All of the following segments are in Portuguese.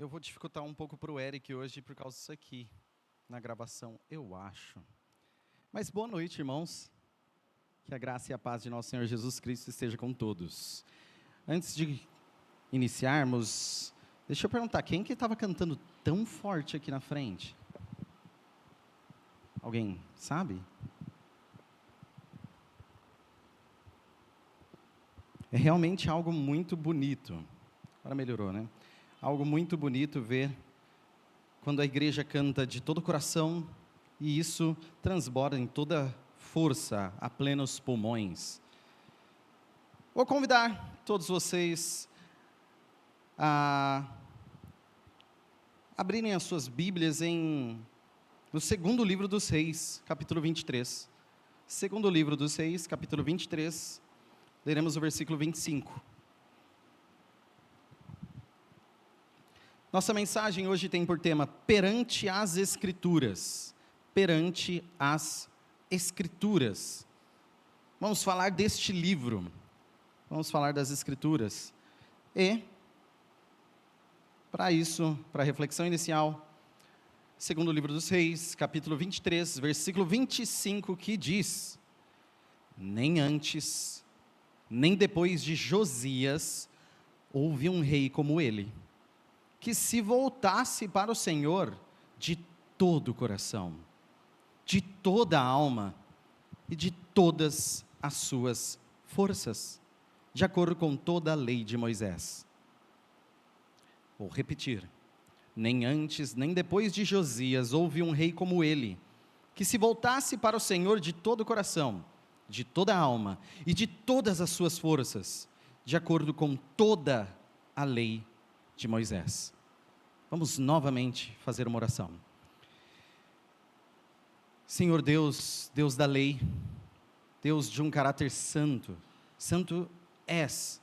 Eu vou dificultar um pouco para o Eric hoje por causa disso aqui, na gravação, eu acho. Mas boa noite, irmãos. Que a graça e a paz de nosso Senhor Jesus Cristo esteja com todos. Antes de iniciarmos, deixa eu perguntar, quem que estava cantando tão forte aqui na frente? Alguém sabe? É realmente algo muito bonito. Agora melhorou, né? Algo muito bonito ver quando a igreja canta de todo o coração e isso transborda em toda força, a plenos pulmões. Vou convidar todos vocês a abrirem as suas Bíblias no segundo livro dos Reis, capítulo 23. Segundo livro dos Reis, capítulo 23, leremos o versículo 25. Nossa mensagem hoje tem por tema Perante as Escrituras. Perante as Escrituras. Vamos falar deste livro. Vamos falar das Escrituras. E, para isso, para a reflexão inicial, segundo livro dos Reis, capítulo 23, versículo 25, que diz: Nem antes, nem depois de Josias, houve um rei como ele, que se voltasse para o Senhor de todo o coração, de toda a alma e de todas as suas forças, de acordo com toda a lei de Moisés. Vou repetir. Nem antes, nem depois de Josias houve um rei como ele, que se voltasse para o Senhor de todo o coração, de toda a alma e de todas as suas forças, de acordo com toda a lei de Moisés. Vamos novamente fazer uma oração. Senhor Deus, Deus da lei, Deus de um caráter santo, santo és,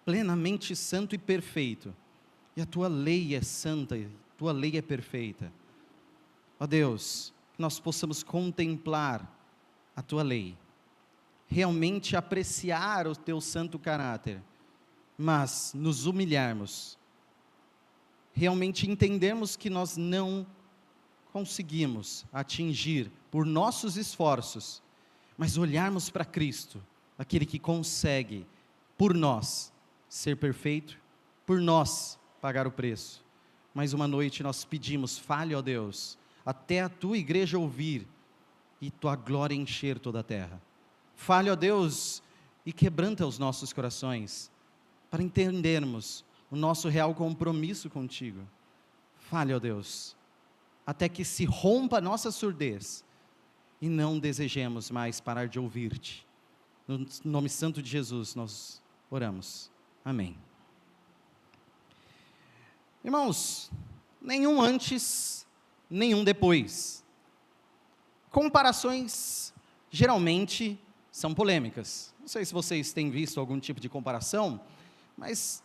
plenamente santo e perfeito, e a tua lei é santa, e a tua lei é perfeita. Ó Deus, que nós possamos contemplar a tua lei, realmente apreciar o teu santo caráter, mas nos humilharmos, realmente entendermos que nós não conseguimos atingir por nossos esforços, mas olharmos para Cristo, aquele que consegue, por nós, ser perfeito, por nós, pagar o preço. Mais uma noite nós pedimos, fale, ó Deus, até a tua igreja ouvir, e tua glória encher toda a terra. Fale, ó Deus, e quebranta os nossos corações, para entendermos o nosso real compromisso contigo. Fale, ó Deus, até que se rompa a nossa surdez, e não desejemos mais parar de ouvir-te. No nome santo de Jesus nós oramos. Amém. Irmãos, nenhum antes, nenhum depois. Comparações, geralmente, são polêmicas. Não sei se vocês têm visto algum tipo de comparação, mas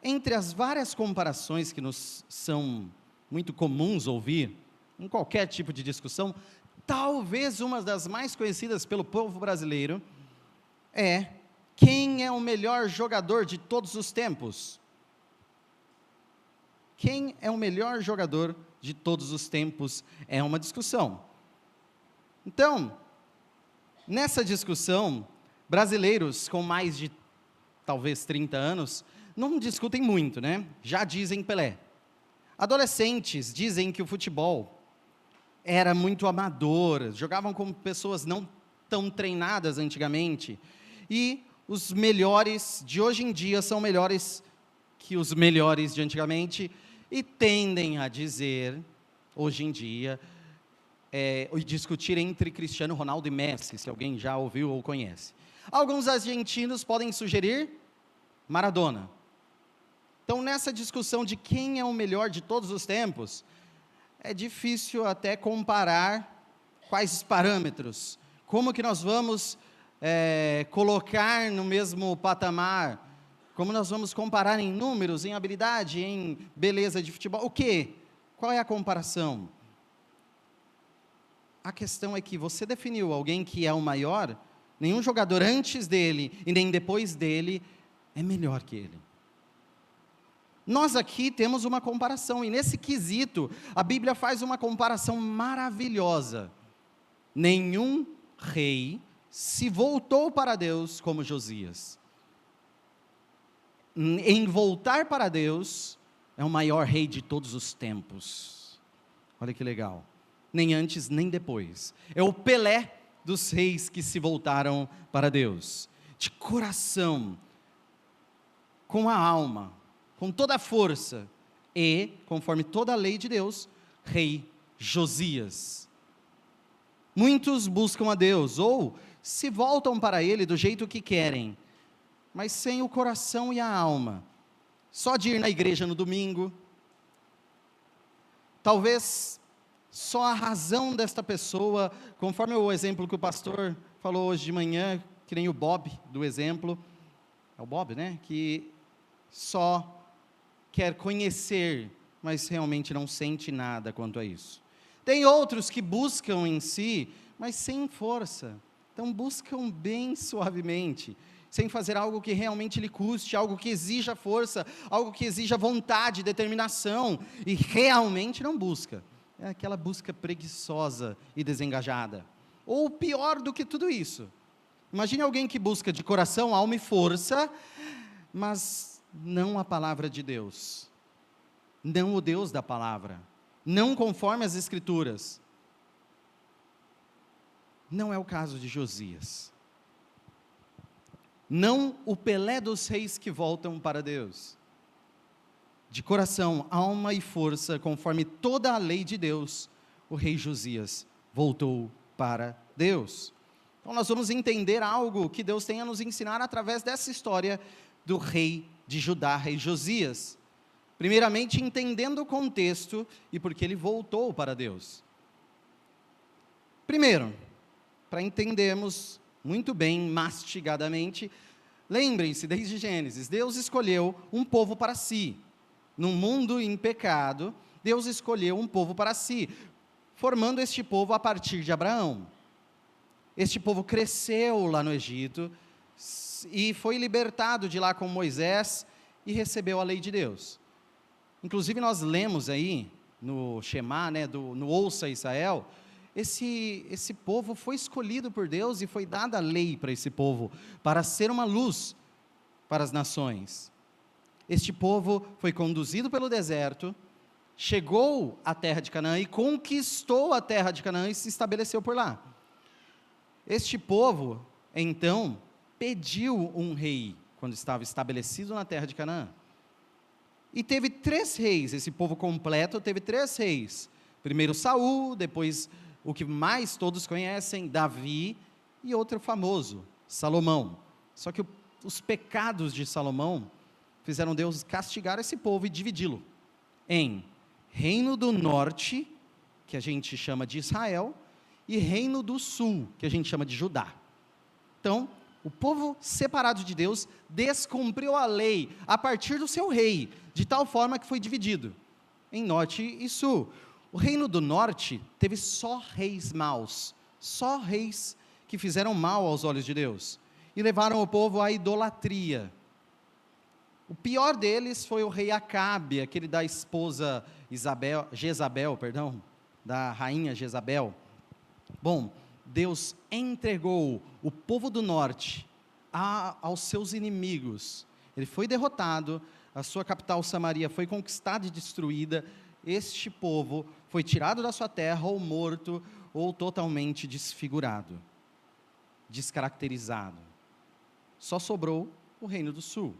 entre as várias comparações que nos são muito comuns ouvir, em qualquer tipo de discussão, talvez uma das mais conhecidas pelo povo brasileiro é: quem é o melhor jogador de todos os tempos? Quem é o melhor jogador de todos os tempos? É uma discussão. Então, nessa discussão, brasileiros com mais de talvez 30 anos, não discutem muito, né? Já dizem Pelé. Adolescentes dizem que o futebol era muito amador, jogavam com pessoas não tão treinadas antigamente, e os melhores de hoje em dia são melhores que os melhores de antigamente, e tendem a dizer, hoje em dia, e discutir entre Cristiano Ronaldo e Messi, se alguém já ouviu ou conhece. Alguns argentinos podem sugerir Maradona. Então, nessa discussão de quem é o melhor de todos os tempos, é difícil até comparar quais os parâmetros, como que nós vamos colocar no mesmo patamar, como nós vamos comparar em números, em habilidade, em beleza de futebol, o quê? Qual é a comparação? A questão é que você definiu alguém que é o maior, nenhum jogador antes dele e nem depois dele é melhor que ele. Nós aqui temos uma comparação, e nesse quesito, a Bíblia faz uma comparação maravilhosa. Nenhum rei se voltou para Deus como Josias. Em voltar para Deus, é o maior rei de todos os tempos. Olha que legal. Nem antes, nem depois. É o Pelé dos reis que se voltaram para Deus. De coração, com a alma, com toda a força. E, conforme toda a lei de Deus, rei Josias. Muitos buscam a Deus, ou se voltam para Ele do jeito que querem, mas sem o coração e a alma. Só de ir na igreja no domingo. Talvez só a razão desta pessoa, conforme o exemplo que o pastor falou hoje de manhã, que nem o Bob do exemplo, é o Bob, né? Que só quer conhecer, mas realmente não sente nada quanto a isso. Tem outros que buscam em si, mas sem força. Então buscam bem suavemente, sem fazer algo que realmente lhe custe, algo que exija força, algo que exija vontade, determinação, e realmente não busca. É aquela busca preguiçosa e desengajada. Ou pior do que tudo isso, imagine alguém que busca de coração, alma e força, mas não a palavra de Deus, não o Deus da palavra, não conforme as Escrituras. Não é o caso de Josias. Não o Pelé dos reis que voltam para Deus. De coração, alma e força, conforme toda a lei de Deus, o rei Josias voltou para Deus. Então nós vamos entender algo que Deus tem a nos ensinar através dessa história do rei de Judá, rei Josias. Primeiramente, entendendo o contexto e porque ele voltou para Deus. Primeiro, para entendermos muito bem, mastigadamente, lembrem-se, desde Gênesis, Deus escolheu um povo para si. Num mundo em pecado, Deus escolheu um povo para si, formando este povo a partir de Abraão. Este povo cresceu lá no Egito e foi libertado de lá com Moisés e recebeu a lei de Deus. Inclusive nós lemos aí no Shema, no Ouça Israel, esse povo foi escolhido por Deus e foi dada a lei para esse povo, para ser uma luz para as nações. Este povo foi conduzido pelo deserto, chegou à terra de Canaã e conquistou a terra de Canaã e se estabeleceu por lá. Este povo, então, pediu um rei, quando estava estabelecido na terra de Canaã. E teve 3 reis, esse povo completo teve 3 reis. Primeiro Saul, depois o que mais todos conhecem, Davi, e outro famoso, Salomão. Só que os pecados de Salomão fizeram Deus castigar esse povo e dividi-lo em Reino do Norte, que a gente chama de Israel, e Reino do Sul, que a gente chama de Judá. Então, o povo separado de Deus descumpriu a lei a partir do seu rei, de tal forma que foi dividido em Norte e Sul. O Reino do Norte teve só reis maus, só reis que fizeram mal aos olhos de Deus, e levaram o povo à idolatria. O pior deles foi o rei Acabe, aquele da esposa Jezabel, da rainha Jezabel. Bom, Deus entregou o povo do norte aos seus inimigos. Ele foi derrotado, a sua capital Samaria foi conquistada e destruída. Este povo foi tirado da sua terra, ou morto, ou totalmente desfigurado, descaracterizado. Só sobrou o Reino do Sul.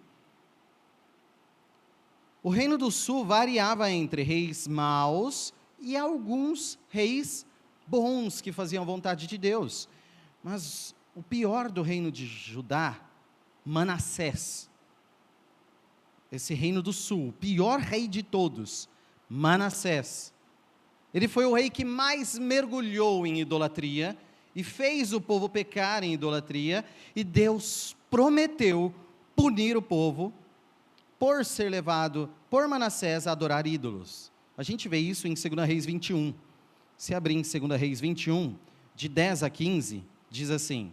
O Reino do Sul variava entre reis maus e alguns reis bons que faziam a vontade de Deus. Mas o pior do reino de Judá, Manassés, esse reino do sul, o pior rei de todos, Manassés, ele foi o rei que mais mergulhou em idolatria e fez o povo pecar em idolatria, e Deus prometeu punir o povo por ser levado por Manassés a adorar ídolos. A gente vê isso em 2 Reis 21. Se abrir em 2 Reis 21, de 10 a 15, diz assim: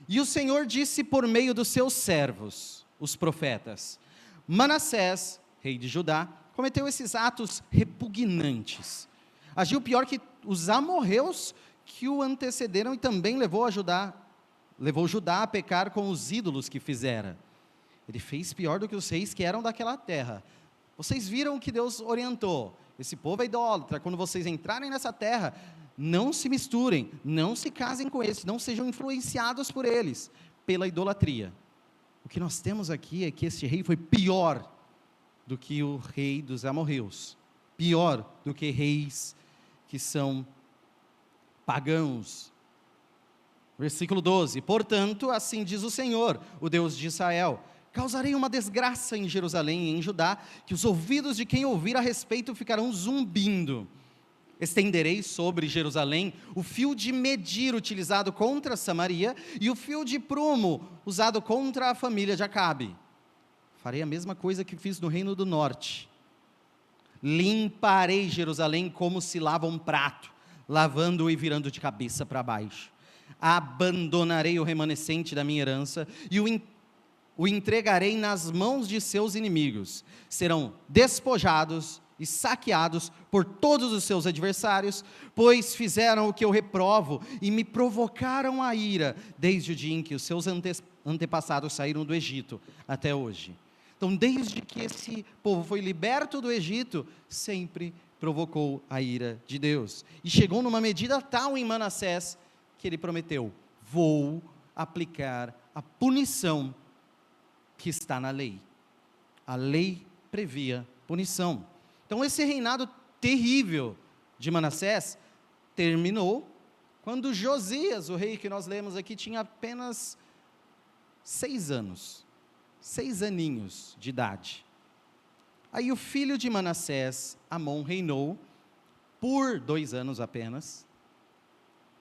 E o Senhor disse por meio dos seus servos, os profetas: Manassés rei de Judá, cometeu esses atos repugnantes. Agiu pior que os amorreus que o antecederam e também levou Judá a pecar com os ídolos que fizera. Ele fez pior do que os reis que eram daquela terra. Vocês viram que Deus orientou: esse povo é idólatra, quando vocês entrarem nessa terra, não se misturem, não se casem com eles, não sejam influenciados por eles, pela idolatria. O que nós temos aqui é que este rei foi pior do que o rei dos amorreus, pior do que reis que são pagãos. Versículo 12: portanto, assim diz o Senhor, o Deus de Israel: causarei uma desgraça em Jerusalém e em Judá, que os ouvidos de quem ouvir a respeito ficarão zumbindo. Estenderei sobre Jerusalém o fio de medir utilizado contra Samaria e o fio de prumo usado contra a família de Acabe. Farei a mesma coisa que fiz no reino do norte. Limparei Jerusalém como se lava um prato, lavando-o e virando de cabeça para baixo. Abandonarei o remanescente da minha herança e o entregarei nas mãos de seus inimigos. Serão despojados e saqueados por todos os seus adversários, pois fizeram o que eu reprovo e me provocaram a ira, desde o dia em que os seus antepassados saíram do Egito até hoje. Então, desde que esse povo foi liberto do Egito, sempre provocou a ira de Deus. E chegou numa medida tal em Manassés, que ele prometeu: vou aplicar a punição que está na lei. A lei previa punição. Então, esse reinado terrível de Manassés terminou quando Josias, o rei que nós lemos aqui, tinha apenas 6 anos, 6 aninhos de idade. Aí o filho de Manassés, Amon, reinou por 2 anos apenas.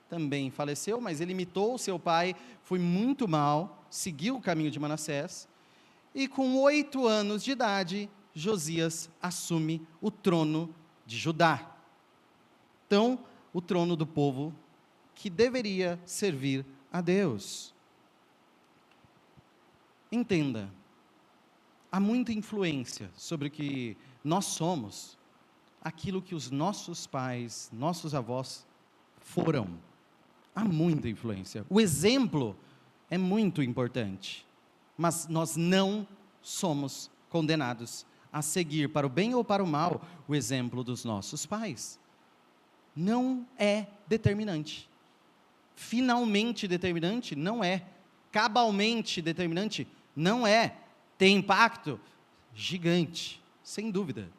Também faleceu, mas ele imitou o seu pai, foi muito mal, seguiu o caminho de Manassés. E com 8 anos de idade, Josias assume o trono de Judá. Então, o trono do povo que deveria servir a Deus. Entenda, há muita influência sobre o que nós somos, aquilo que os nossos pais, nossos avós foram. Há muita influência. O exemplo é muito importante, mas nós não somos condenados a seguir, para o bem ou para o mal, o exemplo dos nossos pais. Não é determinante. Finalmente determinante? Não é. Cabalmente determinante? Não é. Tem impacto? Gigante, sem dúvida.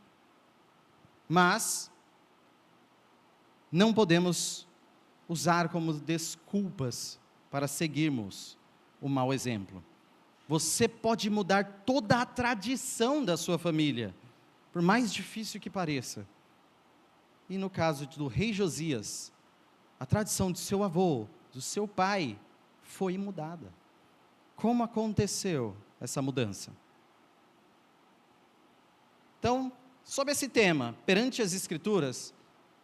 Mas não podemos usar como desculpas para seguirmos o mau exemplo. Você pode mudar toda a tradição da sua família, por mais difícil que pareça. E no caso do rei Josias, a tradição de seu avô, do seu pai, foi mudada. Como aconteceu essa mudança? Então, sobre esse tema, perante as Escrituras,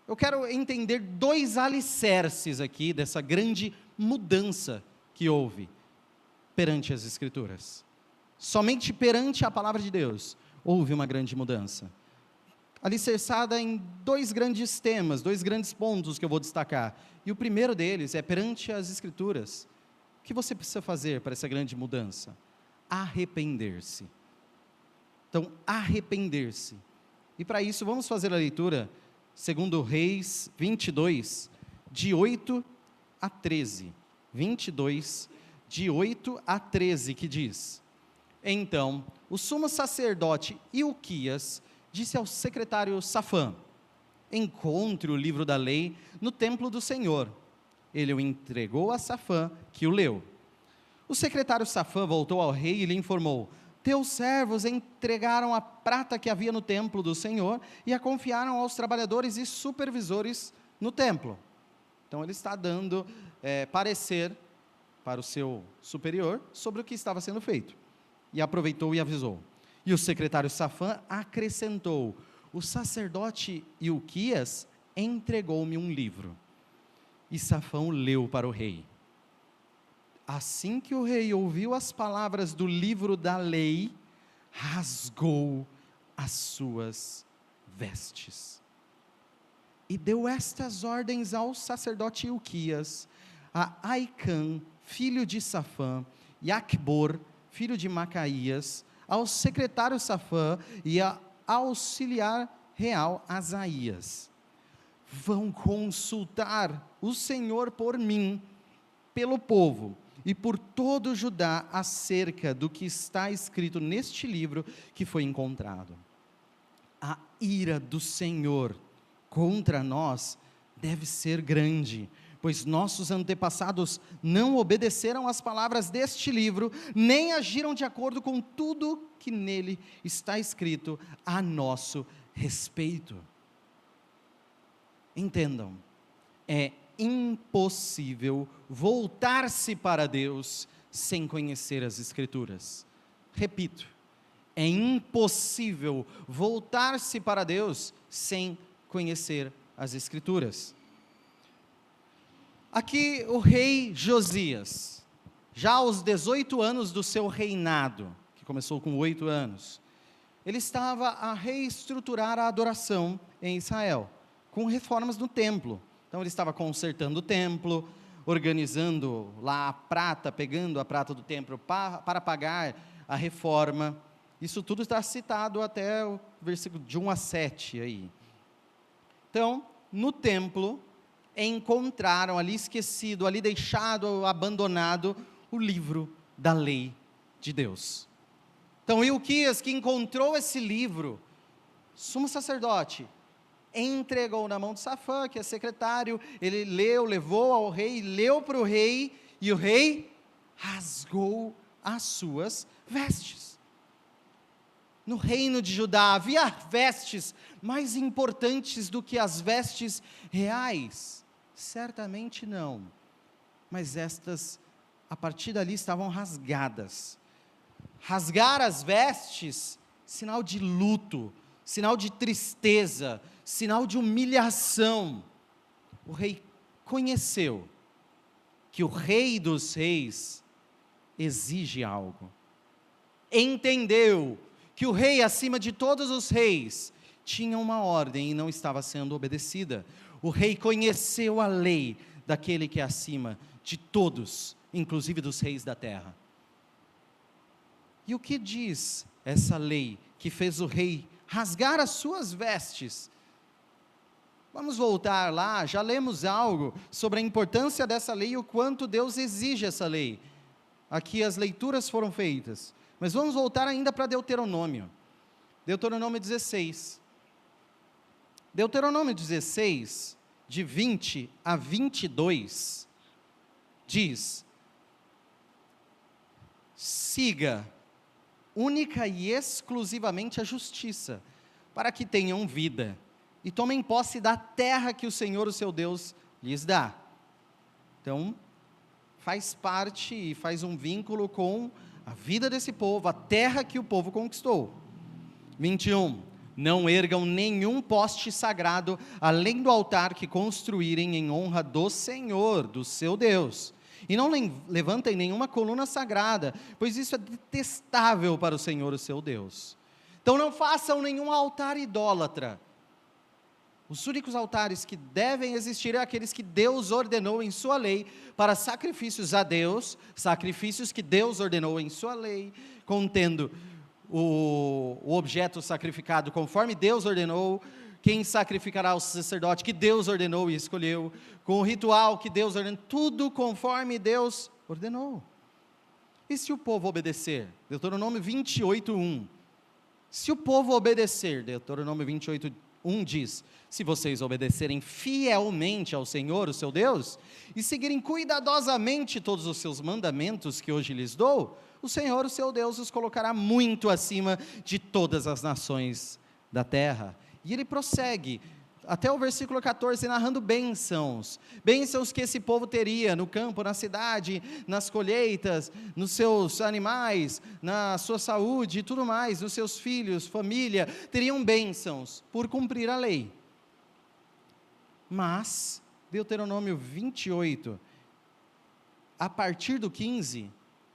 eu quero entender 2 alicerces aqui dessa grande mudança que houve perante as Escrituras. Somente perante a palavra de Deus houve uma grande mudança, alicerçada em 2 grandes temas, 2 grandes pontos que eu vou destacar. E o primeiro deles é perante as Escrituras. O que você precisa fazer para essa grande mudança? Arrepender-se. Então, arrepender-se. E para isso, vamos fazer a leitura, segundo Reis 22, de 8 a 13. 22, de 8 a 13, que diz: Então, o sumo sacerdote Ilquias disse ao secretário Safã: encontre o livro da lei no templo do Senhor. Ele o entregou a Safã, que o leu. O secretário Safã voltou ao rei e lhe informou: teus servos entregaram a prata que havia no templo do Senhor e a confiaram aos trabalhadores e supervisores no templo. Então ele está dando parecer para o seu superior sobre o que estava sendo feito. E aproveitou e avisou. E o secretário Safã acrescentou: o sacerdote Ilquias entregou-me um livro. E Safã leu para o rei. Assim que o rei ouviu as palavras do livro da lei, rasgou as suas vestes. E deu estas ordens ao sacerdote Ilquias, a Aicã, filho de Safã, e Acbor, filho de Macaías, ao secretário Safã e ao auxiliar real Asaías: vão consultar o Senhor por mim, pelo povo e por todo Judá, acerca do que está escrito neste livro que foi encontrado. A ira do Senhor contra nós deve ser grande, pois nossos antepassados não obedeceram às palavras deste livro, nem agiram de acordo com tudo que nele está escrito a nosso respeito. Entendam, é impossível voltar-se para Deus sem conhecer as Escrituras. Repito, é impossível voltar-se para Deus sem conhecer as Escrituras. Aqui o rei Josias, já aos 18 anos do seu reinado, que começou com 8 anos, ele estava a reestruturar a adoração em Israel, com reformas no templo. Então ele estava consertando o templo, organizando lá a prata, pegando a prata do templo para pagar a reforma. Isso tudo está citado até o versículo de 1 a 7 aí. Então, no templo, encontraram ali esquecido, ali deixado, abandonado, o livro da lei de Deus. Então, Ilquias, que encontrou esse livro, sumo sacerdote, entregou na mão de Safã, que é secretário, ele leu, levou ao rei, leu para o rei, e o rei rasgou as suas vestes. No reino de Judá havia vestes mais importantes do que as vestes reais? Certamente não, mas estas, a partir dali, estavam rasgadas. Rasgar as vestes, sinal de luto, sinal de tristeza, sinal de humilhação. O rei conheceu que o Rei dos Reis exige algo. Entendeu que o rei, acima de todos os reis, tinha uma ordem e não estava sendo obedecida. O rei conheceu a lei daquele que é acima de todos, inclusive dos reis da terra. E o que diz essa lei que fez o rei rasgar as suas vestes? Vamos voltar lá, já lemos algo sobre a importância dessa lei e o quanto Deus exige essa lei. Aqui as leituras foram feitas, mas vamos voltar ainda para Deuteronômio. Deuteronômio 16. Deuteronômio 16, de 20 a 22, diz: siga única e exclusivamente a justiça, para que tenham vida, e tomem posse da terra que o Senhor, o seu Deus, lhes dá. Então, faz parte e faz um vínculo com a vida desse povo, a terra que o povo conquistou. 21. Não ergam nenhum poste sagrado, além do altar que construírem em honra do Senhor, do seu Deus. E não levantem nenhuma coluna sagrada, pois isso é detestável para o Senhor, o seu Deus. Então não façam nenhum altar idólatra. Os únicos altares que devem existir é aqueles que Deus ordenou em sua lei, para sacrifícios a Deus, sacrifícios que Deus ordenou em sua lei, contendo o objeto sacrificado conforme Deus ordenou, quem sacrificará o sacerdote que Deus ordenou e escolheu, com o ritual que Deus ordenou, tudo conforme Deus ordenou. E se o povo obedecer? Deuteronômio 28, 1. Se o povo obedecer, Deuteronômio 28, 1 diz: se vocês obedecerem fielmente ao Senhor, o seu Deus, e seguirem cuidadosamente todos os seus mandamentos que hoje lhes dou, o Senhor, o seu Deus, os colocará muito acima de todas as nações da terra. E ele prossegue, até o versículo 14, narrando bênçãos que esse povo teria no campo, na cidade, nas colheitas, nos seus animais, na sua saúde e tudo mais, nos seus filhos, família, teriam bênçãos por cumprir a lei. Mas, Deuteronômio 28, a partir do 15,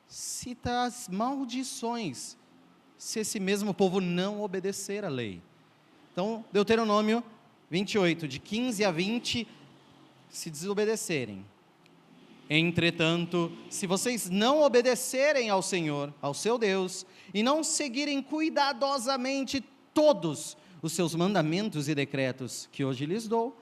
cita as maldições se esse mesmo povo não obedecer à lei. Então, Deuteronômio 28, de 15 a 20, se desobedecerem. Entretanto, se vocês não obedecerem ao Senhor, ao seu Deus, e não seguirem cuidadosamente todos os seus mandamentos e decretos que hoje lhes dou,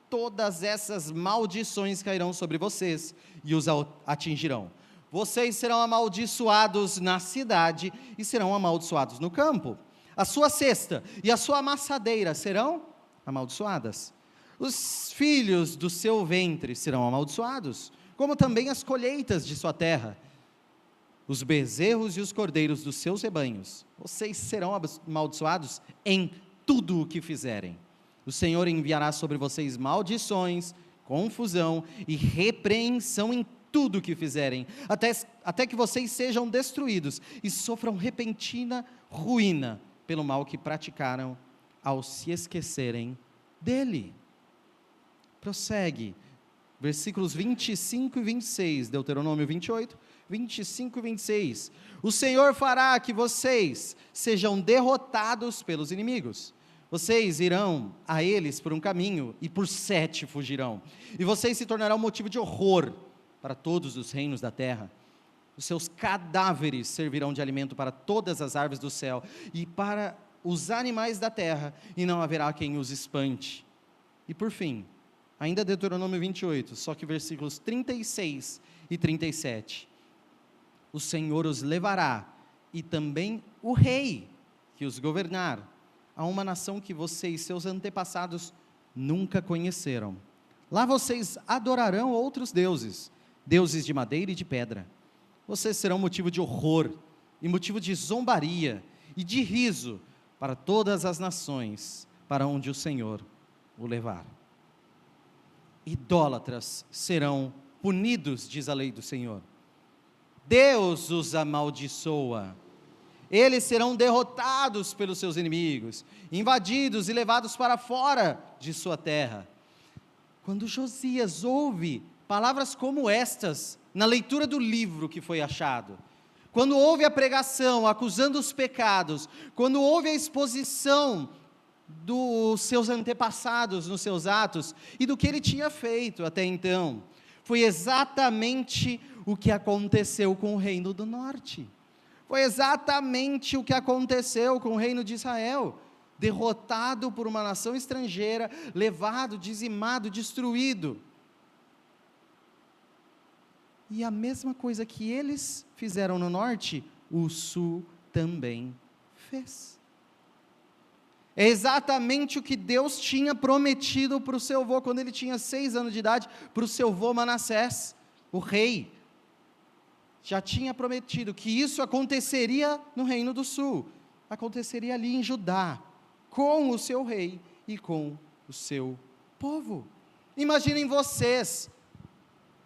todas essas maldições cairão sobre vocês e os atingirão. Vocês serão amaldiçoados na cidade e serão amaldiçoados no campo. A sua cesta e a sua amassadeira serão amaldiçoadas. Os filhos do seu ventre serão amaldiçoados, como também as colheitas de sua terra, os bezerros e os cordeiros dos seus rebanhos. Vocês serão amaldiçoados em tudo o que fizerem. O Senhor enviará sobre vocês maldições, confusão e repreensão em tudo o que fizerem, até que vocês sejam destruídos e sofram repentina ruína pelo mal que praticaram ao se esquecerem dele. Prossegue, versículos 25 e 26, Deuteronômio 28, 25 e 26. O Senhor fará que vocês sejam derrotados pelos inimigos. Vocês irão a eles por um caminho, e por 7 fugirão. E vocês se tornarão motivo de horror para todos os reinos da terra. Os seus cadáveres servirão de alimento para todas as aves do céu, e para os animais da terra, e não haverá quem os espante. E por fim, ainda Deuteronômio 28, só que versículos 36 e 37. O Senhor os levará, e também o rei que os governar, a uma nação que vocês, seus antepassados, nunca conheceram. Lá vocês adorarão outros deuses, deuses de madeira e de pedra. Vocês serão motivo de horror, e motivo de zombaria, e de riso, para todas as nações, para onde o Senhor o levar. Idólatras serão punidos, diz a lei do Senhor. Deus os amaldiçoa. Eles serão derrotados pelos seus inimigos, invadidos e levados para fora de sua terra. Quando Josias ouve palavras como estas, na leitura do livro que foi achado, quando ouve a pregação acusando os pecados, quando ouve a exposição dos seus antepassados nos seus atos, e do que ele tinha feito até então, foi exatamente o que aconteceu com o reino do norte. Foi exatamente o que aconteceu com o reino de Israel, derrotado por uma nação estrangeira, levado, dizimado, destruído. E a mesma coisa que eles fizeram no norte, o sul também fez. É exatamente o que Deus tinha prometido para o seu avô, quando ele tinha 6 anos de idade, para o seu avô Manassés, o rei. Já tinha prometido que isso aconteceria no reino do sul, aconteceria ali em Judá, com o seu rei e com o seu povo. Imaginem vocês,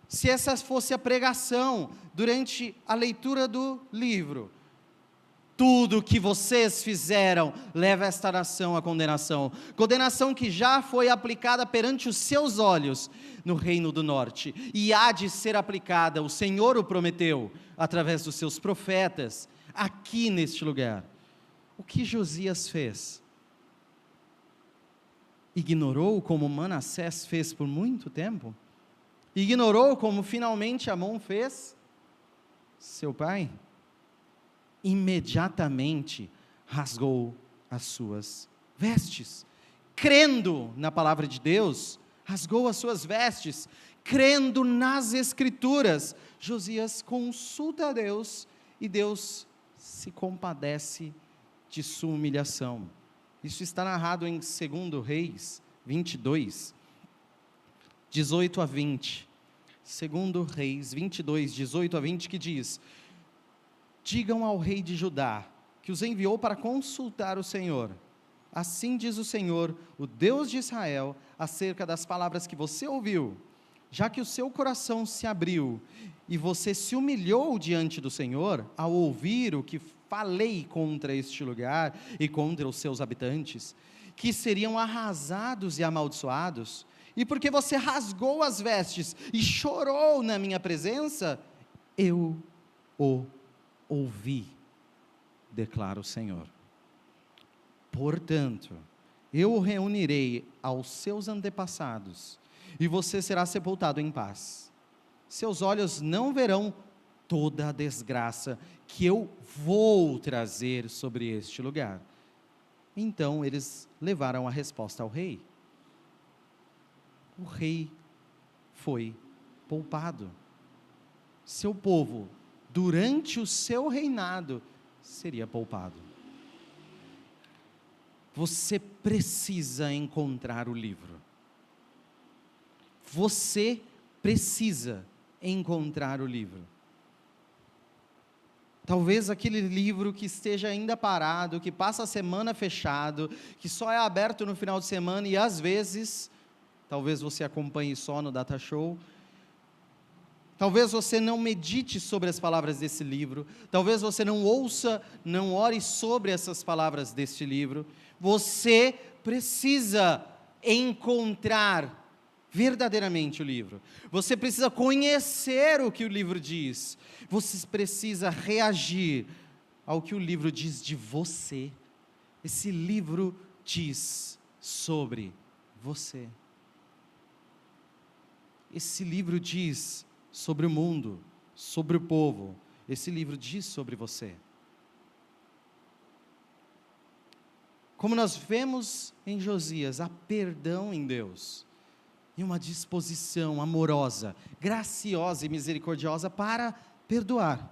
se essa fosse a pregação durante a leitura do livro: tudo que vocês fizeram leva esta nação à condenação, condenação que já foi aplicada perante os seus olhos no reino do norte, e há de ser aplicada, o Senhor o prometeu, através dos seus profetas, aqui neste lugar. O que Josias fez? Ignorou como Manassés fez por muito tempo? Ignorou como finalmente Amon fez? Seu pai? Imediatamente rasgou as suas vestes, crendo na palavra de Deus, rasgou as suas vestes, crendo nas Escrituras. Josias consulta a Deus, e Deus se compadece de sua humilhação. Isso está narrado em 2 Reis 22, 18 a 20, 2 Reis 22, 18 a 20, que diz: digam ao rei de Judá, que os enviou para consultar o Senhor, assim diz o Senhor, o Deus de Israel, acerca das palavras que você ouviu, já que o seu coração se abriu, e você se humilhou diante do Senhor, ao ouvir o que falei contra este lugar, e contra os seus habitantes, que seriam arrasados e amaldiçoados, e porque você rasgou as vestes, e chorou na minha presença, eu o ouvi, declara o Senhor. Portanto, eu o reunirei aos seus antepassados, e você será sepultado em paz. Seus olhos não verão toda a desgraça que eu vou trazer sobre este lugar. Então eles levaram a resposta ao rei. O rei foi poupado. Seu povo, durante o seu reinado, seria poupado. Você precisa encontrar o livro. Você precisa encontrar o livro. Talvez aquele livro que esteja ainda parado, que passa a semana fechado, que só é aberto no final de semana e às vezes, talvez você acompanhe só no Data Show, talvez você não medite sobre as palavras desse livro, talvez você não ouça, não ore sobre essas palavras deste livro. Você precisa encontrar verdadeiramente o livro. Você precisa conhecer o que o livro diz. Você precisa reagir ao que o livro diz de você. Esse livro diz sobre você. Esse livro diz sobre o mundo, sobre o povo. Esse livro diz sobre você. Como nós vemos em Josias, há perdão em Deus. E uma disposição amorosa, graciosa e misericordiosa para perdoar.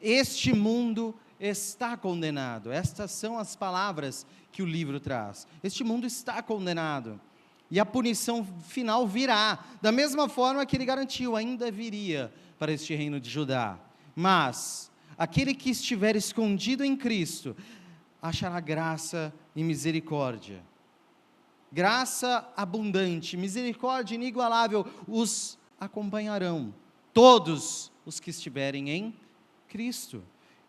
Este mundo está condenado. Estas são as palavras que o livro traz. Este mundo está condenado. E a punição final virá. Da mesma forma que ele garantiu, ainda viria para este reino de Judá. Mas aquele que estiver escondido em Cristo achará graça e misericórdia. Graça abundante, misericórdia inigualável os acompanharão, todos os que estiverem em Cristo.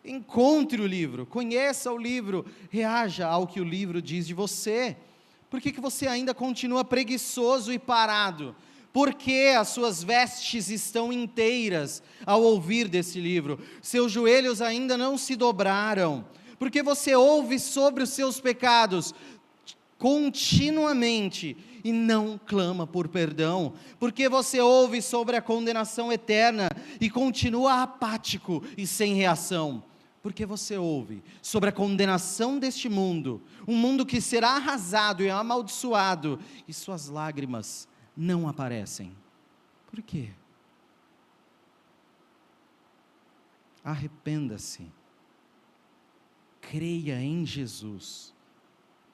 Encontre o livro, conheça o livro, reaja ao que o livro diz de você. Por que você ainda continua preguiçoso e parado? Por que as suas vestes estão inteiras ao ouvir desse livro? Seus joelhos ainda não se dobraram? Porque você ouve sobre os seus pecados continuamente e não clama por perdão, porque você ouve sobre a condenação eterna e continua apático e sem reação, porque você ouve sobre a condenação deste mundo, um mundo que será arrasado e amaldiçoado, e suas lágrimas não aparecem. Por quê? Arrependa-se, creia em Jesus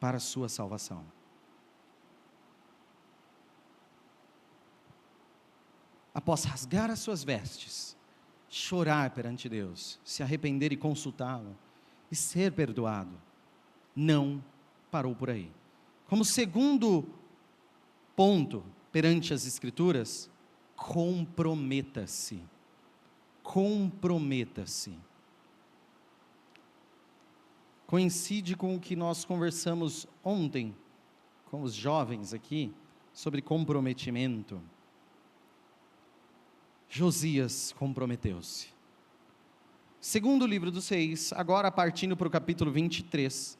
para a sua salvação. Após rasgar as suas vestes, chorar perante Deus, se arrepender e consultá-lo, e ser perdoado, não parou por aí. Como segundo ponto perante as Escrituras, comprometa-se. Comprometa-se. Coincide com o que nós conversamos ontem, com os jovens aqui, sobre comprometimento. Josias comprometeu-se. Segundo livro dos Reis, agora partindo para o capítulo 23,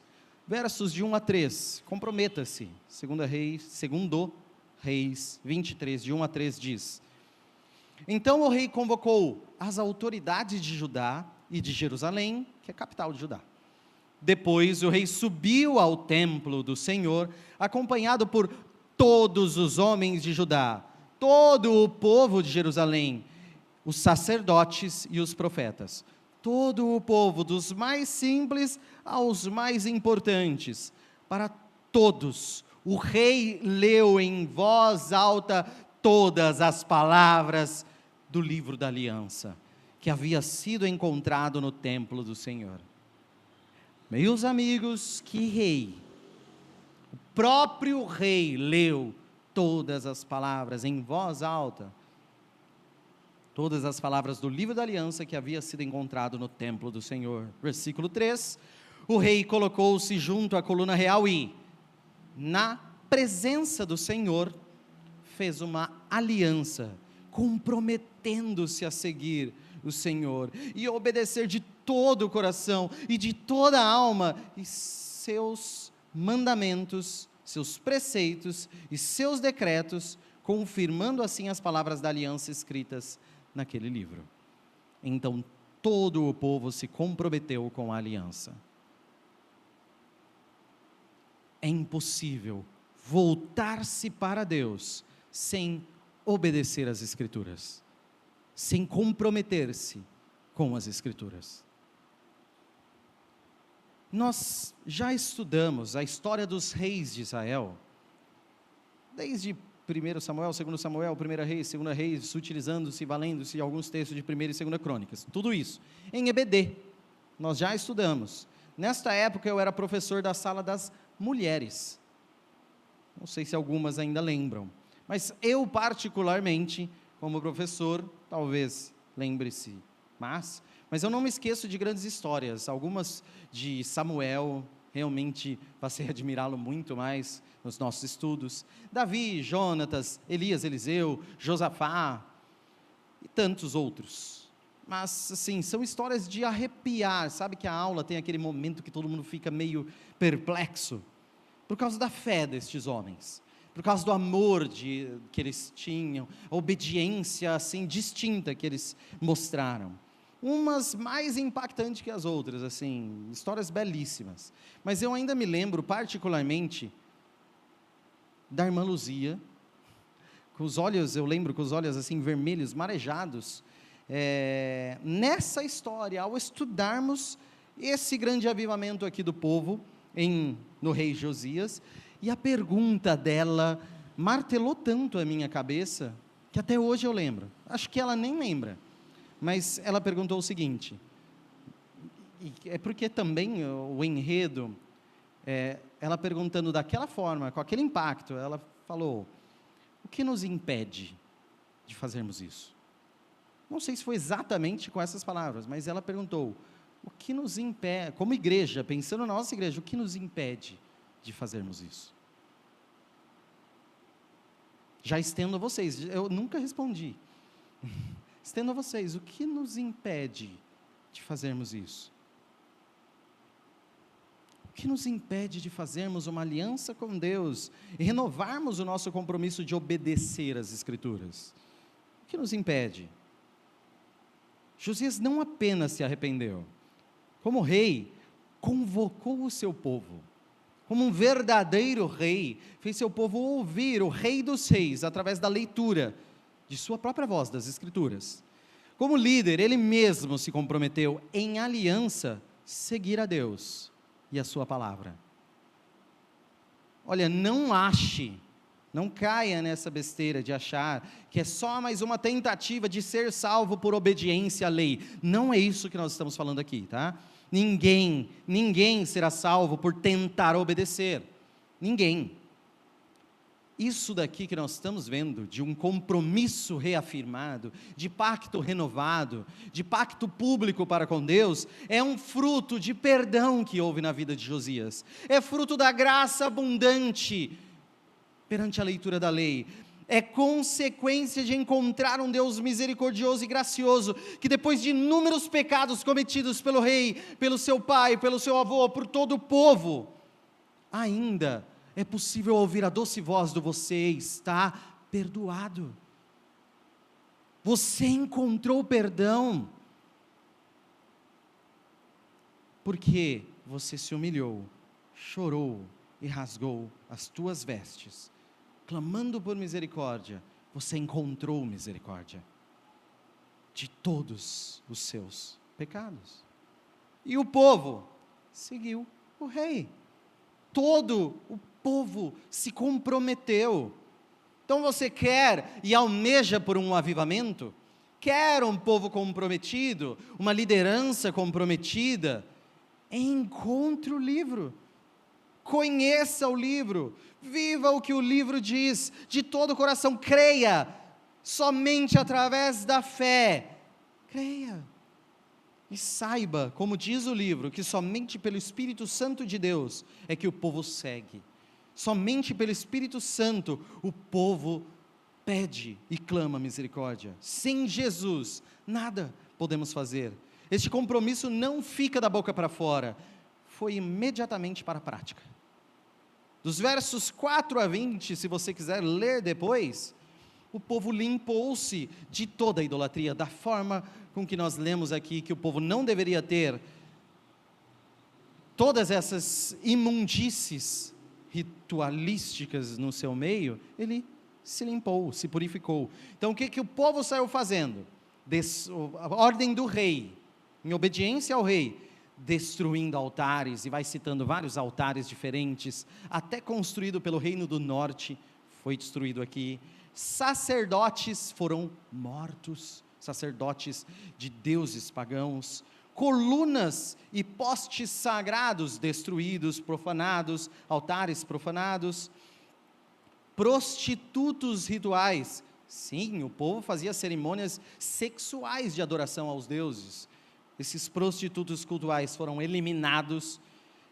versos de 1 a 3, comprometa-se. Segundo Reis 23, de 1 a 3 diz: Então o rei convocou as autoridades de Judá e de Jerusalém, que é a capital de Judá. Depois o rei subiu ao templo do Senhor, acompanhado por todos os homens de Judá, todo o povo de Jerusalém, os sacerdotes e os profetas, todo o povo, dos mais simples aos mais importantes, para todos. O rei leu em voz alta todas as palavras do livro da aliança, que havia sido encontrado no templo do Senhor. Meus amigos, que rei! O próprio rei leu todas as palavras em voz alta, todas as palavras do livro da aliança que havia sido encontrado no templo do Senhor. Versículo 3, o rei colocou-se junto à coluna real e, na presença do Senhor, fez uma aliança comprometendo-se a seguir o Senhor e obedecer de todo o coração e de toda a alma e seus mandamentos, seus preceitos e seus decretos, confirmando assim as palavras da aliança escritas naquele livro. Então todo o povo se comprometeu com a aliança. É impossível voltar-se para Deus sem obedecer às Escrituras, sem comprometer-se com as Escrituras. Nós já estudamos a história dos reis de Israel, desde 1 Samuel, 2 Samuel, 1 Reis, 2 Reis, utilizando-se, valendo-se de alguns textos de 1 e 2 Crônicas, tudo isso, em EBD, nós já estudamos. Nesta época eu era professor da sala das mulheres, não sei se algumas ainda lembram, mas eu particularmente, como professor, talvez lembre-se, mas eu não me esqueço de grandes histórias, algumas de Samuel, realmente passei a admirá-lo muito mais nos nossos estudos, Davi, Jonatas, Elias, Eliseu, Josafá e tantos outros, mas assim, são histórias de arrepiar, sabe que a aula tem aquele momento que todo mundo fica meio perplexo, por causa da fé destes homens, por causa do amor que eles tinham, a obediência assim distinta que eles mostraram, umas mais impactantes que as outras, assim, histórias belíssimas, mas eu ainda me lembro particularmente da irmã Luzia, com os olhos, eu lembro com os olhos assim vermelhos, marejados, nessa história, ao estudarmos esse grande avivamento aqui do povo, no rei Josias, e a pergunta dela martelou tanto a minha cabeça, que até hoje eu lembro, acho que ela nem lembra, mas ela perguntou o seguinte, e é porque também o enredo, ela perguntando daquela forma, com aquele impacto, ela falou, o que nos impede de fazermos isso? Não sei se foi exatamente com essas palavras, mas ela perguntou, o que nos impede, como igreja, pensando na nossa igreja, o que nos impede de fazermos isso? Já estendo a vocês, eu nunca respondi, estendo a vocês, o que nos impede de fazermos isso? O que nos impede de fazermos uma aliança com Deus e renovarmos o nosso compromisso de obedecer às Escrituras? O que nos impede? Josias não apenas se arrependeu, como rei, convocou o seu povo, como um verdadeiro rei, fez seu povo ouvir o Rei dos Reis, através da leitura de sua própria voz, das Escrituras. Como líder, ele mesmo se comprometeu em aliança, seguir a Deus e a sua palavra. Olha, não caia nessa besteira de achar que é só mais uma tentativa de ser salvo por obediência à lei, não é isso que nós estamos falando aqui, tá? Ninguém será salvo por tentar obedecer, ninguém. Isso daqui que nós estamos vendo, de um compromisso reafirmado, de pacto renovado, de pacto público para com Deus, é um fruto de perdão que houve na vida de Josias, é fruto da graça abundante perante a leitura da lei, é consequência de encontrar um Deus misericordioso e gracioso, que depois de inúmeros pecados cometidos pelo rei, pelo seu pai, pelo seu avô, por todo o povo, ainda é possível ouvir a doce voz do você está perdoado, você encontrou perdão, porque você se humilhou, chorou e rasgou as tuas vestes, clamando por misericórdia, você encontrou misericórdia de todos os seus pecados. E o povo seguiu o rei. Todo o povo se comprometeu. Então você quer e almeja por um avivamento? Quer um povo comprometido? Uma liderança comprometida? Encontre o livro. Conheça o livro, viva o que o livro diz, de todo o coração, creia, somente através da fé, creia, e saiba, como diz o livro, que somente pelo Espírito Santo de Deus é que o povo segue, somente pelo Espírito Santo o povo pede e clama misericórdia. Sem Jesus, nada podemos fazer. Este compromisso não fica da boca para fora, foi imediatamente para a prática. Dos versos 4 a 20, se você quiser ler depois, o povo limpou-se de toda a idolatria, da forma com que nós lemos aqui, que o povo não deveria ter todas essas imundícies ritualísticas no seu meio, ele se limpou, se purificou. Então o que o povo saiu fazendo? A ordem do rei, em obediência ao rei, destruindo altares, e vai citando vários altares diferentes, até construído pelo reino do norte, foi destruído aqui. Sacerdotes foram mortos, sacerdotes de deuses pagãos, colunas e postes sagrados destruídos, profanados, altares profanados, prostitutos rituais. Sim, o povo fazia cerimônias sexuais de adoração aos deuses. Esses prostitutos cultuais foram eliminados.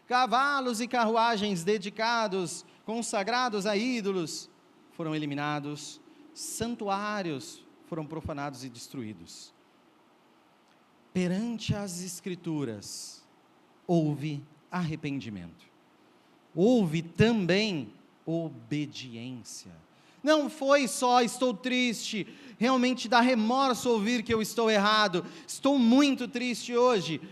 Cavalos e carruagens dedicados, consagrados a ídolos, foram eliminados. Santuários foram profanados e destruídos. Perante as Escrituras, houve arrependimento. Houve também obediência. Não foi só estou triste, realmente dá remorso ouvir que eu estou errado, estou muito triste hoje.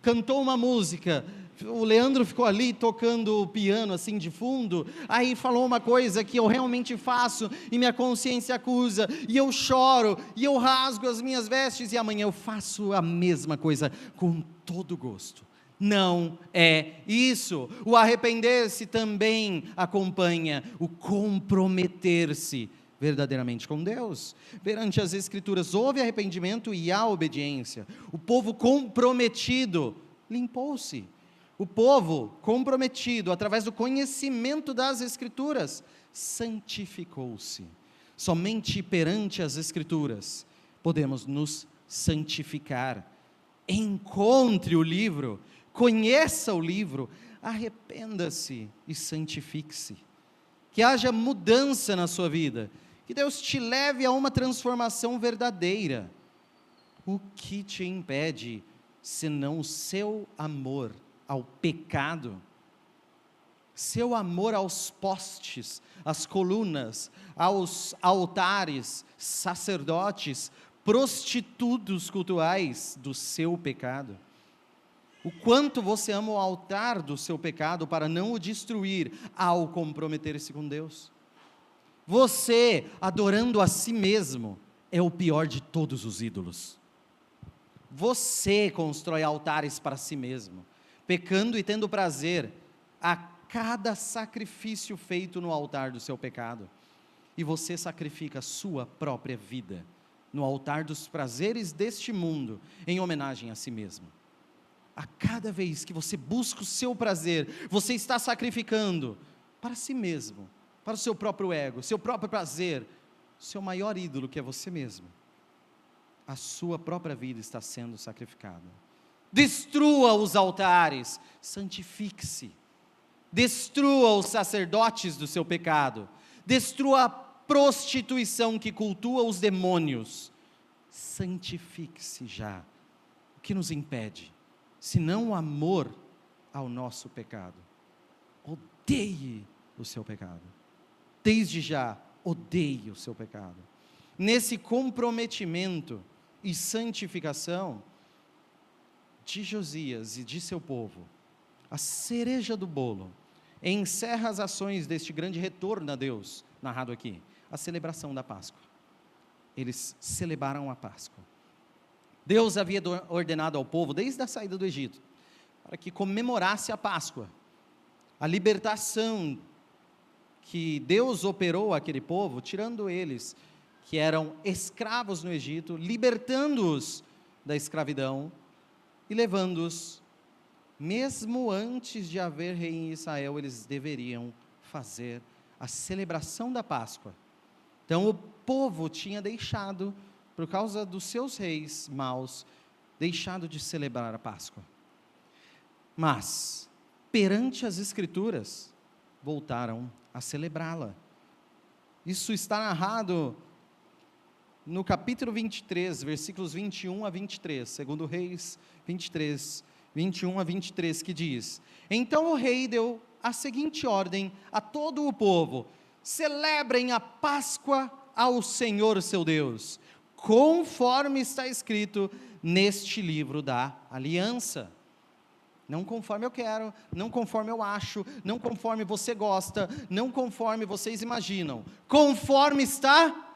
Cantou uma música, o Leandro ficou ali tocando o piano assim de fundo, aí falou uma coisa que eu realmente faço e minha consciência acusa, e eu choro, e eu rasgo as minhas vestes, e amanhã eu faço a mesma coisa com todo gosto. Não é isso. O arrepender-se também acompanha o comprometer-se verdadeiramente com Deus. Perante as Escrituras houve arrependimento e há obediência. O povo comprometido limpou-se. O povo comprometido, através do conhecimento das Escrituras, santificou-se. Somente perante as Escrituras podemos nos santificar. Encontre o livro, conheça o livro, arrependa-se e santifique-se. Que haja mudança na sua vida, que Deus te leve a uma transformação verdadeira. O que te impede, senão o seu amor ao pecado, seu amor aos postes, às colunas, aos altares, sacerdotes, prostitutos cultuais do seu pecado? O quanto você ama o altar do seu pecado para não o destruir ao comprometer-se com Deus? Você, adorando a si mesmo, é o pior de todos os ídolos. Você constrói altares para si mesmo, pecando e tendo prazer a cada sacrifício feito no altar do seu pecado. E você sacrifica a sua própria vida no altar dos prazeres deste mundo, em homenagem a si mesmo. A cada vez que você busca o seu prazer, você está sacrificando para si mesmo, para o seu próprio ego, seu próprio prazer, seu maior ídolo, que é você mesmo. A sua própria vida está sendo sacrificada. Destrua os altares, santifique-se. Destrua os sacerdotes do seu pecado. Destrua a prostituição que cultua os demônios. Santifique-se já. O que nos impede? Senão o amor ao nosso pecado. Odeie o seu pecado. Desde já, odeie o seu pecado. Nesse comprometimento e santificação de Josias e de seu povo, a cereja do bolo encerra as ações deste grande retorno a Deus, narrado aqui, a celebração da Páscoa. Eles celebraram a Páscoa. Deus havia ordenado ao povo, desde a saída do Egito, para que comemorasse a Páscoa, a libertação que Deus operou àquele povo, tirando eles, que eram escravos no Egito, libertando-os da escravidão e levando-os, mesmo antes de haver rei em Israel, eles deveriam fazer a celebração da Páscoa. Então o povo tinha deixado, por causa dos seus reis maus, deixado de celebrar a Páscoa. Mas, perante as Escrituras, voltaram a celebrá-la. Isso está narrado no capítulo 23, versículos 21 a 23, segundo Reis 23, 21 a 23, que diz: Então o rei deu a seguinte ordem a todo o povo: celebrem a Páscoa ao Senhor seu Deus, conforme está escrito neste livro da aliança. Não conforme eu quero, não conforme eu acho, não conforme você gosta, não conforme vocês imaginam, conforme está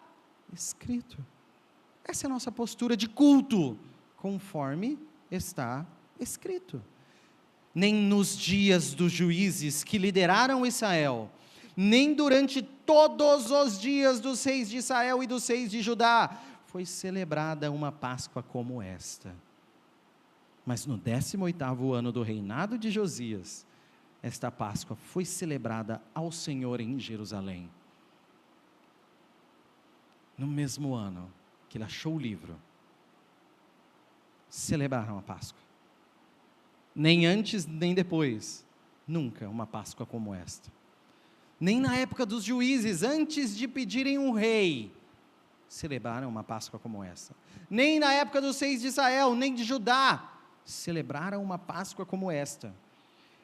escrito. Essa é a nossa postura de culto, conforme está escrito. Nem nos dias dos juízes que lideraram Israel, nem durante todos os dias dos reis de Israel e dos reis de Judá, foi celebrada uma Páscoa como esta. Mas no 18º ano do reinado de Josias, esta Páscoa foi celebrada ao Senhor em Jerusalém. No mesmo ano que ele achou o livro, celebraram a Páscoa. Nem antes, nem depois, nunca uma Páscoa como esta. Nem na época dos juízes, antes de pedirem um rei, celebraram uma Páscoa como essa. Nem na época dos reis de Israel, nem de Judá, celebraram uma Páscoa como esta.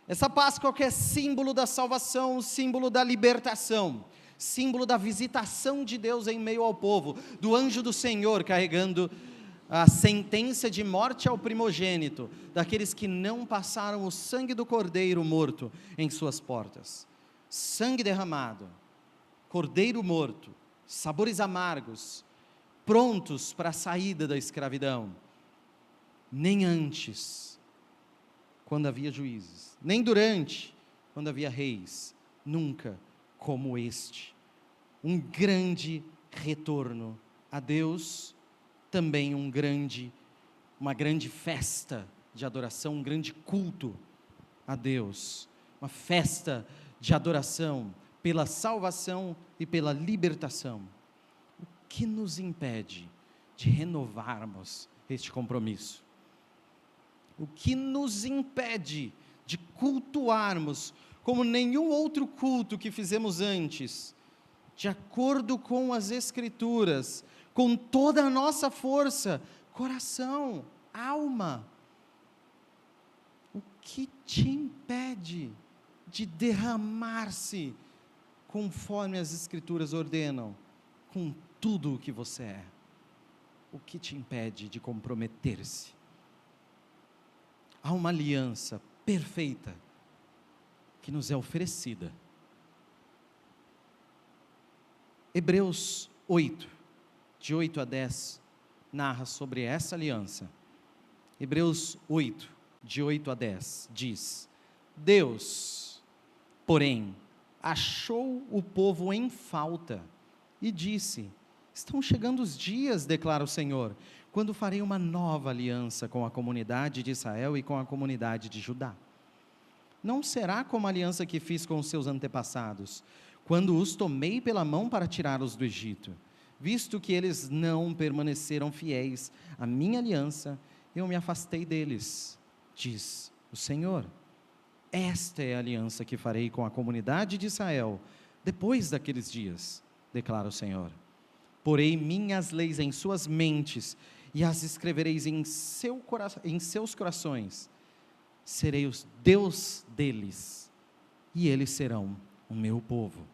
Essa Páscoa que é símbolo da salvação, símbolo da libertação, símbolo da visitação de Deus em meio ao povo, do anjo do Senhor carregando a sentença de morte ao primogênito, daqueles que não passaram o sangue do cordeiro morto em suas portas. Sangue derramado, cordeiro morto, sabores amargos, prontos para a saída da escravidão. Nem antes, quando havia juízes, nem durante, quando havia reis, nunca como este. Um grande retorno a Deus, também uma grande festa de adoração, um grande culto a Deus, uma festa de adoração pela salvação e pela libertação. O que nos impede de renovarmos este compromisso? O que nos impede de cultuarmos como nenhum outro culto que fizemos antes, de acordo com as Escrituras, com toda a nossa força, coração, alma? O que te impede de derramar-se conforme as Escrituras ordenam, com tudo o que você é? O que te impede de comprometer-se? Há uma aliança perfeita que nos é oferecida. Hebreus 8, de 8 a 10, narra sobre essa aliança. Hebreus 8, de 8 a 10, diz: Deus, porém, achou o povo em falta e disse: estão chegando os dias, declara o Senhor, quando farei uma nova aliança com a comunidade de Israel e com a comunidade de Judá. Não será como a aliança que fiz com os seus antepassados, quando os tomei pela mão para tirá-los do Egito. Visto que eles não permaneceram fiéis à minha aliança, eu me afastei deles, diz o Senhor. Esta é a aliança que farei com a comunidade de Israel, depois daqueles dias, declara o Senhor. Porei minhas leis em suas mentes, e as escrevereis em seus corações. Serei o Deus deles, e eles serão o meu povo.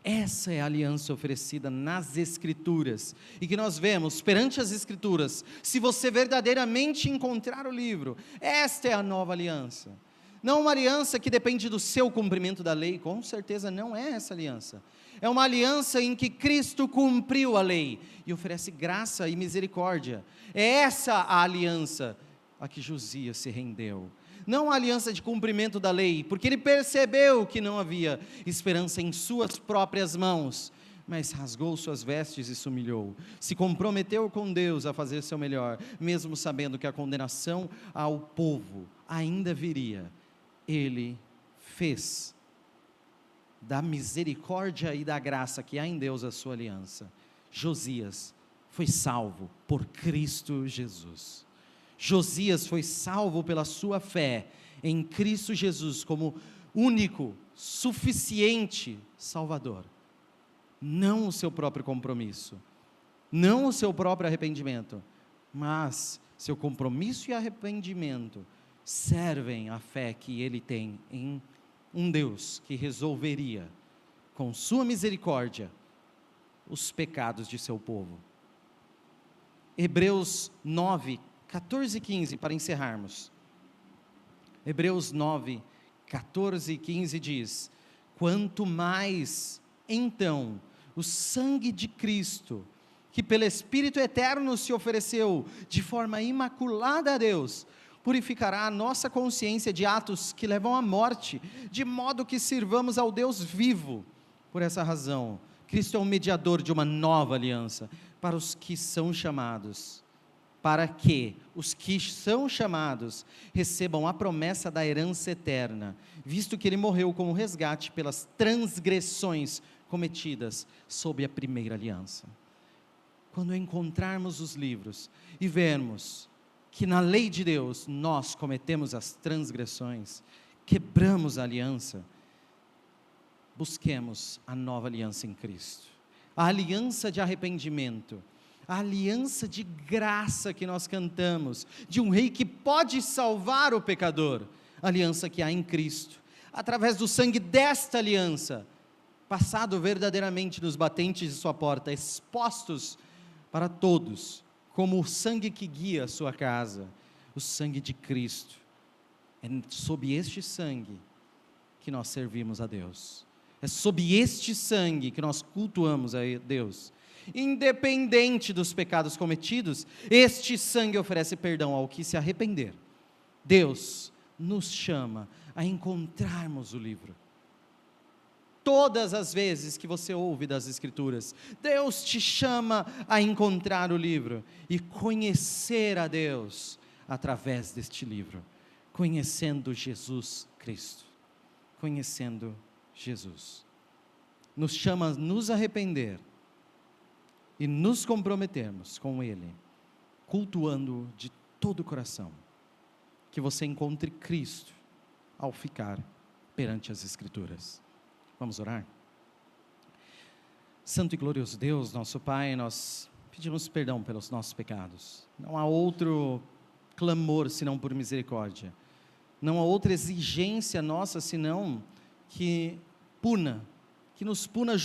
Essa é a aliança oferecida nas Escrituras, e que nós vemos perante as Escrituras. Se você verdadeiramente encontrar o livro, esta é a nova aliança. Não uma aliança que depende do seu cumprimento da lei, com certeza não é essa aliança. É uma aliança em que Cristo cumpriu a lei e oferece graça e misericórdia. É essa a aliança a que Josias se rendeu. Não a aliança de cumprimento da lei, porque ele percebeu que não havia esperança em suas próprias mãos, mas rasgou suas vestes e se humilhou. Se comprometeu com Deus a fazer seu melhor, mesmo sabendo que a condenação ao povo ainda viria. Ele fez da misericórdia e da graça que há em Deus a sua aliança. Josias foi salvo por Cristo Jesus. Josias foi salvo pela sua fé em Cristo Jesus como único, suficiente Salvador. Não o seu próprio compromisso, não o seu próprio arrependimento, mas seu compromisso e arrependimento servem à fé que ele tem em um Deus que resolveria, com sua misericórdia, os pecados de seu povo. Hebreus 9, 14 e 15, para encerrarmos. Hebreus 9, 14 e 15 diz: quanto mais, então, o sangue de Cristo, que pelo Espírito Eterno se ofereceu de forma imaculada a Deus, purificará a nossa consciência de atos que levam à morte, de modo que sirvamos ao Deus vivo. Por essa razão, Cristo é o mediador de uma nova aliança, para os que são chamados, para que os que são chamados recebam a promessa da herança eterna, visto que ele morreu como resgate pelas transgressões cometidas sob a primeira aliança. Quando encontrarmos os livros e vermos que na lei de Deus nós cometemos as transgressões, quebramos a aliança, busquemos a nova aliança em Cristo, a aliança de arrependimento, a aliança de graça que nós cantamos, de um rei que pode salvar o pecador, a aliança que há em Cristo, através do sangue desta aliança, passado verdadeiramente nos batentes de sua porta, expostos para todos, como o sangue que guia a sua casa, o sangue de Cristo. É sob este sangue que nós servimos a Deus, é sob este sangue que nós cultuamos a Deus. Independente dos pecados cometidos, este sangue oferece perdão ao que se arrepender. Deus nos chama a encontrarmos o livro. Todas as vezes que você ouve das Escrituras, Deus te chama a encontrar o livro e conhecer a Deus através deste livro, conhecendo Jesus Cristo, conhecendo Jesus. Nos chama a nos arrepender e nos comprometermos com Ele, cultuando-o de todo o coração, que você encontre Cristo ao ficar perante as Escrituras. Vamos orar? Santo e glorioso Deus, nosso Pai, nós pedimos perdão pelos nossos pecados. Não há outro clamor senão por misericórdia. Não há outra exigência nossa senão que nos puna